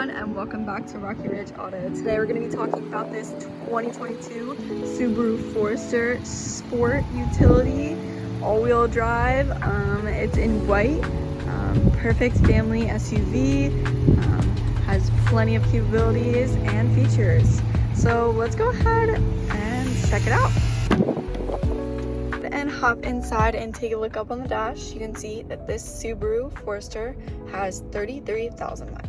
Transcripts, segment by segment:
everyone, and welcome back to Rocky Ridge Auto. Today we're going to be talking about this 2022 Subaru Forester Sport Utility all-wheel drive. It's in white, perfect family SUV, has plenty of capabilities and features. So let's go ahead and check it out. And hop inside and take a look up on the dash. You can see that this Subaru Forester has 33,000 miles.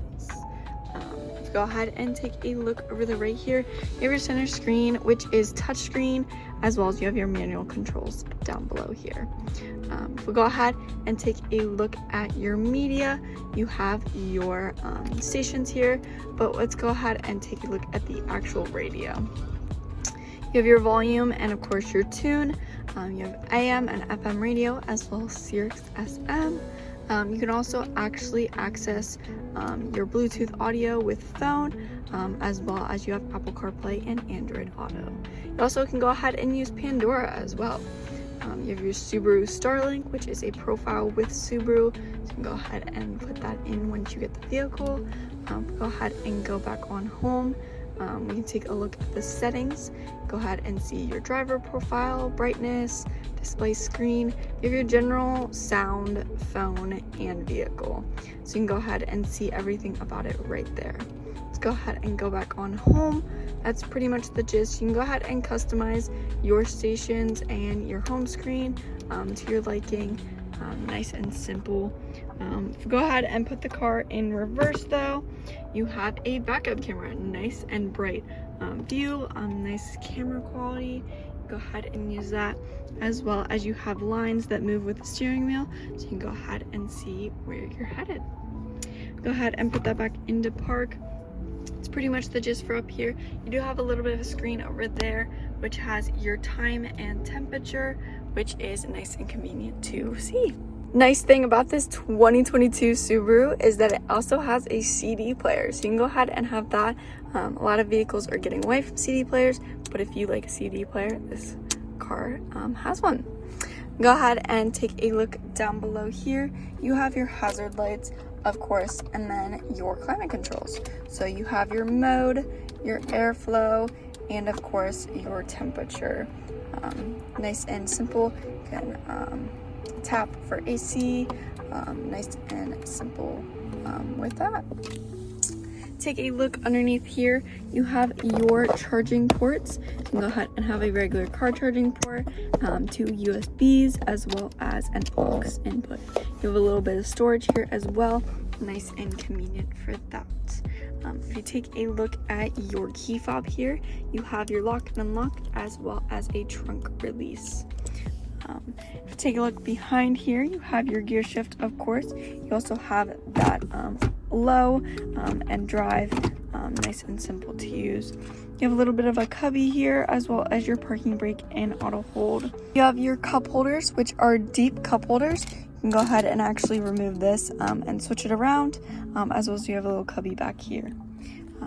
Go ahead and take a look over the right here. You have your center screen, which is touchscreen, as well as you have your manual controls down below here. If we go ahead and take a look at your media, you have your stations here, but let's go ahead and take a look at the actual radio. You have your volume and of course your tune. You have AM and FM radio as well as Sirius XM. You can also actually access your Bluetooth audio with phone, as well as you have Apple CarPlay and Android Auto. You also can go ahead and use Pandora as well. You have your Subaru Starlink, which is a profile with Subaru. So you can go ahead and put that in once you get the vehicle. Go ahead and go back on home. We can take a look at the settings. Go ahead and see your driver profile, brightness, display screen. You have your general sound, phone, and vehicle. So you can go ahead and see everything about it right there. Let's go ahead and go back on home. That's pretty much the gist. You can go ahead and customize your stations and your home screen to your liking. Nice and simple. If you go ahead and put the car in reverse though, you have a backup camera, nice and bright view, nice camera quality. Go ahead and use that, as well as you have lines that move with the steering wheel, so you can go ahead and see where you're headed. Go ahead and put that back into park. It's pretty much the gist for up here. You do have a little bit of a screen over there which has your time and temperature, which is nice and convenient to see. Nice thing about this 2022 Subaru is that it also has a CD player, so you can go ahead and have that. A lot of vehicles are getting away from CD players, but if you like a CD player, this car has one. Go ahead and take a look down below here. You have your hazard lights, of course, and then your climate controls. So you have your mode, your airflow, and of course your temperature. Nice and simple. You can tap for AC. Nice and simple with that. Take a look underneath here. You have your charging ports. You can go ahead and have a regular car charging port, two USBs, as well as an aux input. You have a little bit of storage here as well. Nice and convenient for that. If you take a look at your key fob here, you have your lock and unlock, as well as a trunk release. If you take a look behind here, you have your gear shift, of course. You also have that low and drive, nice and simple to use. You have a little bit of a cubby here, as well as your parking brake and auto hold. You have your cup holders, which are deep cup holders. You can go ahead and actually remove this and switch it around, as well as you have a little cubby back here.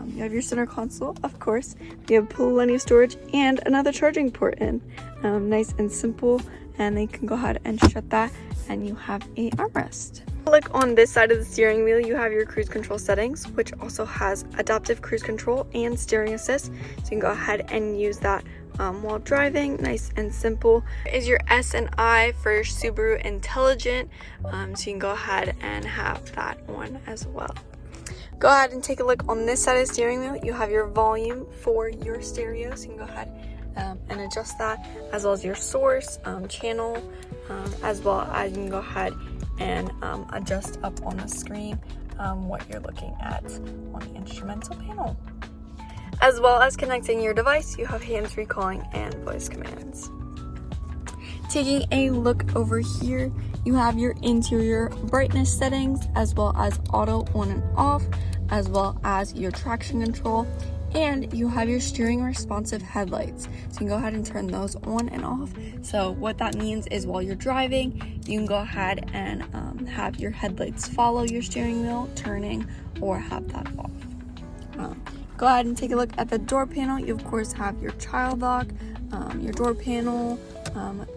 You have your center console, of course. You have plenty of storage and another charging port in. Nice and simple, and then you can go ahead and shut that, and you have a armrest. Look on this side of the steering wheel, you have your cruise control settings, which also has adaptive cruise control and steering assist. So you can go ahead and use that while driving. Nice and simple. Is your S and I for Subaru Intelligent, so you can go ahead and have that on as well. Go ahead and take a look on this side of the steering wheel. You have your volume for your stereo, so you can go ahead and adjust that, as well as your source, channel, as well as you can go ahead and adjust up on the screen what you're looking at on the instrumental panel. As well as connecting your device, you have hands-free calling and voice commands. Taking a look over here, you have your interior brightness settings, as well as auto on and off, as well as your traction control, and you have your steering responsive headlights. So you can go ahead and turn those on and off. So what that means is while you're driving, you can go ahead and have your headlights follow your steering wheel turning, or have that off. Go ahead and take a look at the door panel. You of course have your child lock, your door panel,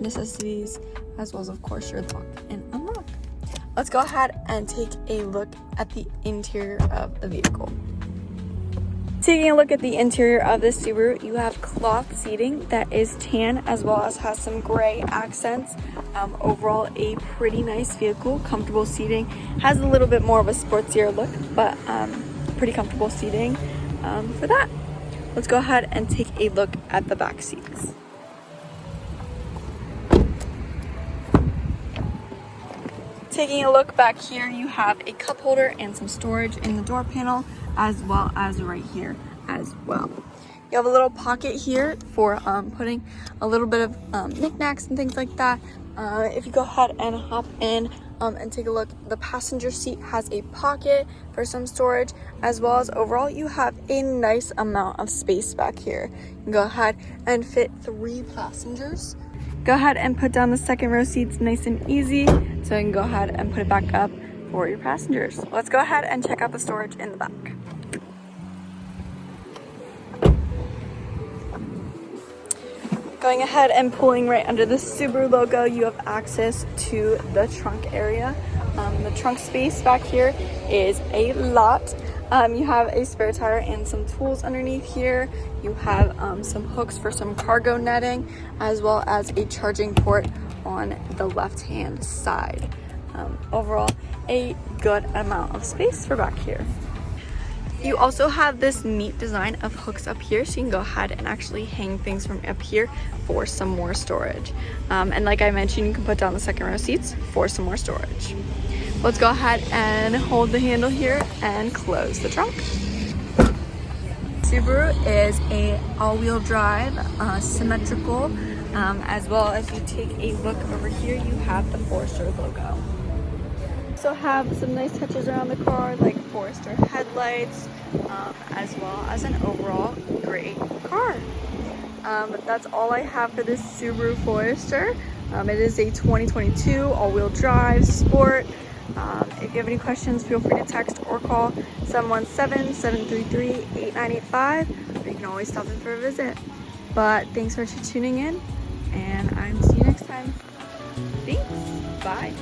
necessities, as well as of course your lock and unlock. Let's go ahead and take a look at the interior of the vehicle. Taking a look at the interior of this Subaru, you have cloth seating that is tan as well as has some gray accents. Overall, a pretty nice vehicle, comfortable seating. Has a little bit more of a sportsier look, but pretty comfortable seating for that. Let's go ahead and take a look at the back seats. Taking a look back here, you have a cup holder and some storage in the door panel, as well as right here as well. You have a little pocket here for putting a little bit of knickknacks and things like that. If you go ahead and hop in and take a look, the passenger seat has a pocket for some storage, as well as overall you have a nice amount of space back here. You can go ahead and fit 3 passengers. Go ahead and put down the second row seats nice and easy, so you can go ahead and put it back up for your passengers. Let's go ahead and check out the storage in the back. Going ahead and pulling right under the Subaru logo, you have access to the trunk area. The trunk space back here is a lot. You have a spare tire and some tools underneath here. You have some hooks for some cargo netting, as well as a charging port on the left-hand side. Overall, a good amount of space for back here. You also have this neat design of hooks up here, so you can go ahead and actually hang things from up here for some more storage. And like I mentioned, you can put down the second row seats for some more storage. Let's go ahead and hold the handle here and close the trunk. Subaru is a all-wheel drive, symmetrical, as well as you take a look over here, you have the Forester logo. Also have some nice touches around the car, like Forester headlights, as well as an overall great car. But that's all I have for this Subaru Forester. It is a 2022 all-wheel drive sport. If you have any questions, feel free to text or call 717-733-8985, or you can always stop in for a visit. But thanks for tuning in, and I'll see you next time. Thanks. Bye.